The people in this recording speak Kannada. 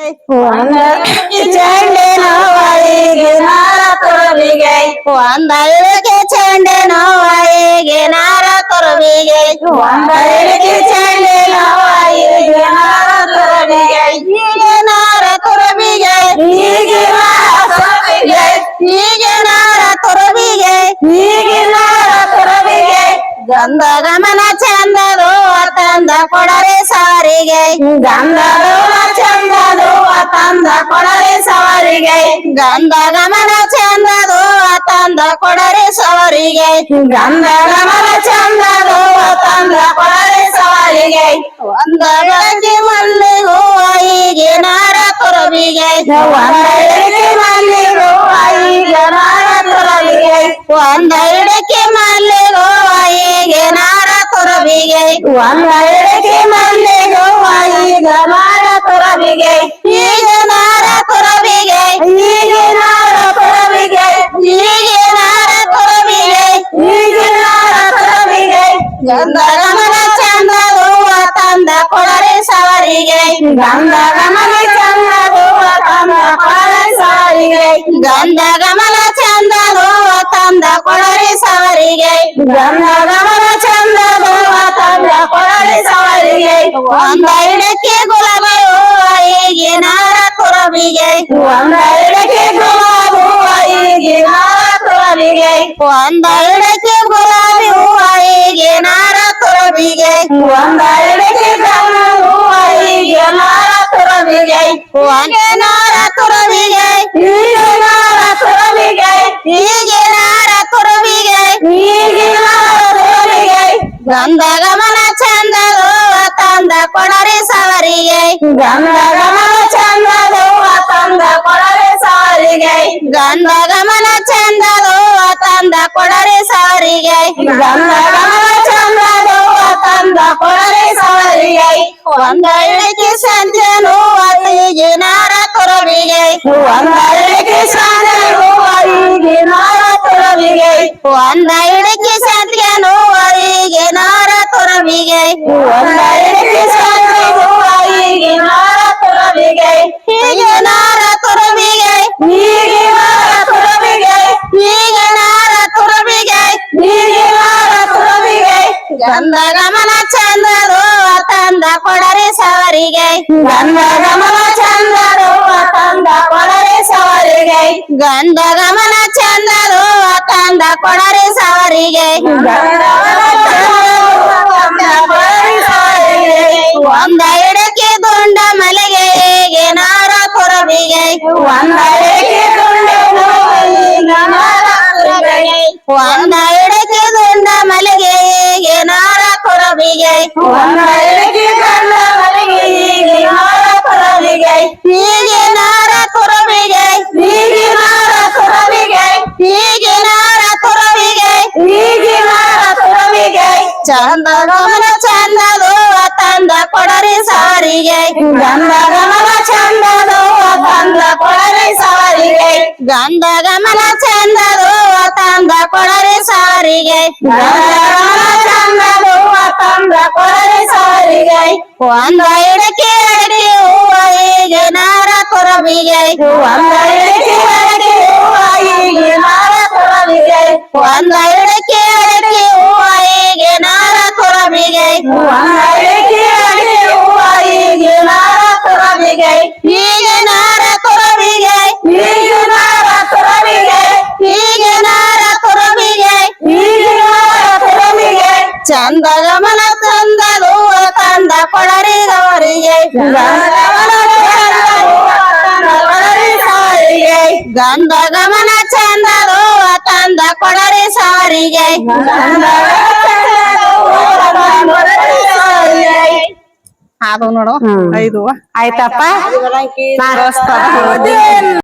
ಒಂದಕ್ಕೆ ಚಂಡೆ ನೋವಿಗೆ ನಾರ ತುರಬಿಗೆ ಒಂದಕ್ಕೆ ಚಂಡೆ ನೋವಿಗೆ ನಾರ ತುರಬಿಗೆ ಒಂದಕ್ಕೆ ಚಂಡೆ ನೋವಿಗೆ ನಾರ ತುರಬಿಗೆ ಹೀಗೆ ನಾರ ತುರಬಿಗೆ ಹೀಗೆ ನಾರ ತುರಬಿಗೆ ಹೀಗೆ ನಾರ ತುರಬಿಗೆ ಹೀಗೆ ನಾರ ತುರಬಿಗೆ ಗಂಧ ಗಮನ ಚಂದದು ತಂದ ಕೊಡರೆ ಸಾರಿಗೆ ಗಂಧದು ಚಂದದು ತಂದ ಕೊಡರೆ ಸವರಿಗೆ ಗಂಧ ಗಮನ ಚಂದದು ತಂದ ಕೊಡರೆ ಸವರಿಗೆ ಗಂಧ ಗಮನ ಚಂದದು ತಂದ ಕೊಡರೆ ಸವರಿಗೆ ಒಂದ ಬೆಳಗ್ಗೆ ಮಲ್ಲಿಗೂ ಹೀಗೆ ನಾರ ತುರಬಿಗೆ ಒಂದ ಇಡಕ್ಕೆ ಮಲ್ಲಿಗೂ ಹೀಗೆ ನಾರ ತುರಬಿಗೆ ಒಂದ ಇಡಕ್ಕೆ ಮಲ್ಲಿಗೂ ಹೀಗೆ ನಾರ ತುರಬಿಗೆ ಒಂದ ಇಡಕ್ಕೆ ಮಲ್ಲಿಗೂ ಹೀಗೆ ನಾರ ತುರಬಿಗೆ ಹೀಗೆ ನಾರ ತುರಬಿಗೆ ಹೀಗೆ ನಾರ ತುರಬಿಗೆ ಹೀಗೆ ನಾರ ತುರಬಿಗೆ ಹೀಗೆ ನಾರ ತುರಬಿಗೆ ಗಂಧ ಗಮನ ಚಂದದು ತಂದ ಕೊಡರೆ ಸವರಿಗೆ ಗಂಧ ಗಮನ ಚಂದದು ತಂದ ಕೊಡರೆ ಸವರಿಗೆ ಗಂಧ ಗಮನ ಚಂದದು ತಂದ ಕೊಡರೆ ಸವರಿಗೆ ಗಂಧ ಗಮನ ಚಂದದು ತಂದ ಕೊಡರೆ ಸವರಿಗೆ ಒಂದ ಇಡಕ್ಕೆ ಗುಲಾಬಿ ಹೀಗೆ ನಾರ ತುರಬಿಗೆ ಒಂದ ಇಡಕ್ಕೆ ಗುಲಾಬಿ ಹೀಗೆ ನಾರ ತುರಬಿಗೆ ಒಂದ ಇಡಕ್ಕೆ ಗುಲಾಬಿ ಹೀಗೆ ನಾರ ತುರಬಿಗೆ ಒಂದ ಇಡಕ್ಕೆ ಹೀಗೆ ನಾರ ತುರಬಿಗೆ ಹೀಗೆ ನಾರ ತುರಬಿಗೆ ಹೀಗೆ ನಾರ ತುರಬಿಗೆ ಹೀಗೆ ನಾರ ತುರಬಿಗೆ ಹೀಗೆ ನಾರ ತುರಬಿಗೆ ಗಂಧ ಗಮನ ಚಂದದು ತಂದ ಕೊಡರೆ ಸವರಿಗೆ ಗಂಧ ಗಮನ ಚಂದದು ತಂದ ಕೊಡರೆ ಸವರಿಗೆ ಗಂಧ ಗಮನ ಚಂದದು ತಂದ ಕೊಡರೆ ಸವರಿಗೆ ಗಂಧ ಗಮನ ಚಂದದು ತಂದ ಕೊಡರೆ ಸವರಿಗೆ ಒಂದ ಇಡಕ್ಕೆ ಸಂಜೆನು ಹೀಗೆ ನಾರ ತುರಬಿಗೆ ಒಂದ ಇಡಕ್ಕೆ ಸಂಜೆನು ಹೀಗೆ ನಾರ ತುರಬಿಗೆ ಒಂದ ಇಡಕ್ಕೆ ಸಂಜೆನು ಹೀಗೆ ನಾರ ತುರಬಿಗೆ ಒಂದ ಇಡಕ್ಕೆ ಸಂಜೆನು ಹೀಗೆ ನಾರ ತುರಬಿಗೆ ಹೀಗೆ ನಾರ ತುರಬಿಗೆ ಹೀಗೆ ನಾರ ತುರಬಿಗೆ ಹೀಗೆ ನಾರ ತುರಬಿಗೆ ಹೀಗೆ ನಾರ ತುರಬಿಗೆ ಗಂಧ ಗಮನ ಚಂದದು ತಂದ ಕೊಡರೆ ಸವರಿಗೆ ಗಂಧ ಗಮನ ಚಂದದು ತಂದ ಕೊಡರೆ ಸವರಿಗೆ ಗಂಧ ಗಮನ ಚಂದದು ತಂದ ಕೊಡರೆ ಸವರಿಗೆ ಒಂದ ಇಡಕ್ಕೆ ದುಂಡ ಮಲೆಗೆ ಹೀಗೆ ನಾರ ತುರಬಿಗೆ ಒಂದ ಇಡಕ್ಕೆ ದುಂಡ ನಾರ ತುರಬಿಗೆ ಒಂದ ಇಡಕ್ಕೆ ದುಂಡ ಮಲೆಗೆ ಹೀಗೆ ನಾರ ತುರಬಿಗೆ ಒಂದ ಇಡಕ್ಕೆ ದುಂಡ ಮಲೆಗೆ ಹೀಗೆ ನಾರ ತುರಬಿಗೆ ಹೀಗೆ ನಾರ ತುರಬಿಗೆ ಹೀಗೆ ನಾರ ತುರಬಿಗೆ ಹೀಗೆ ನಾರ ತುರಬಿಗೆ ಹೀಗೆ ನಾರ ತುರಬಿಗೆ ಚಂದ ಗಮನ ಚಂದದು ತಂದ ಕೊಡರೆ ಸವರಿಗೆ ಗಂಧ ಗಮನ ಚಂದದು ತಂದ ಕೊಡರೆ ಸವರಿಗೆ ಗಂಧ ಗಮನ ಚಂದದು ತಂದ ಕೊಡರೆ ಸವರಿಗೆ ಗಂಧ ಗಮನ ಚಂದದು ತಂದ ಕೊಡರೆ ಸವರಿಗೆ ಒಂದ ಇಡಕ್ಕೆ ಅಡಕೆ ಹೀಗೆ ನಾರ ತುರಬಿಗೆ ಒಂದ ಇಡಕ್ಕೆ ಅಡಕೆ ಹೀಗೆ ನಾರ ತುರಬಿಗೆ ಒಂದ ಇಡಕ್ಕೆ ಅಡಕೆ ಹೀಗೆ ನಾರ ತುರಬಿಗೆ ಒಂದ ಇಡಕ್ಕೆ ಅಡಕೆ ಹೀಗೆ ನಾರ ತುರಬಿಗೆ ಹೀಗೆ ನಾರ ತುರಬಿಗೆ ಹೀಗೆ ನಾರ ತುರಬಿಗೆ ಹೀಗೆ ನಾರ ತುರಬಿಗೆ ಹೀಗೆ ನಾರ ತುರಬಿಗೆ ಚಂದ ಗಮನ ತಂದದು ತಂದ ಕೊಡರೆ ಸವರಿಗೆ ಗಂಧ ಗಮನ ಚಂದದು ತಂದ ಕೊಡರೆ ಸವರಿಗೆ ಅದು ನೋಡು 5 ಆಯ್ತಪ್ಪ.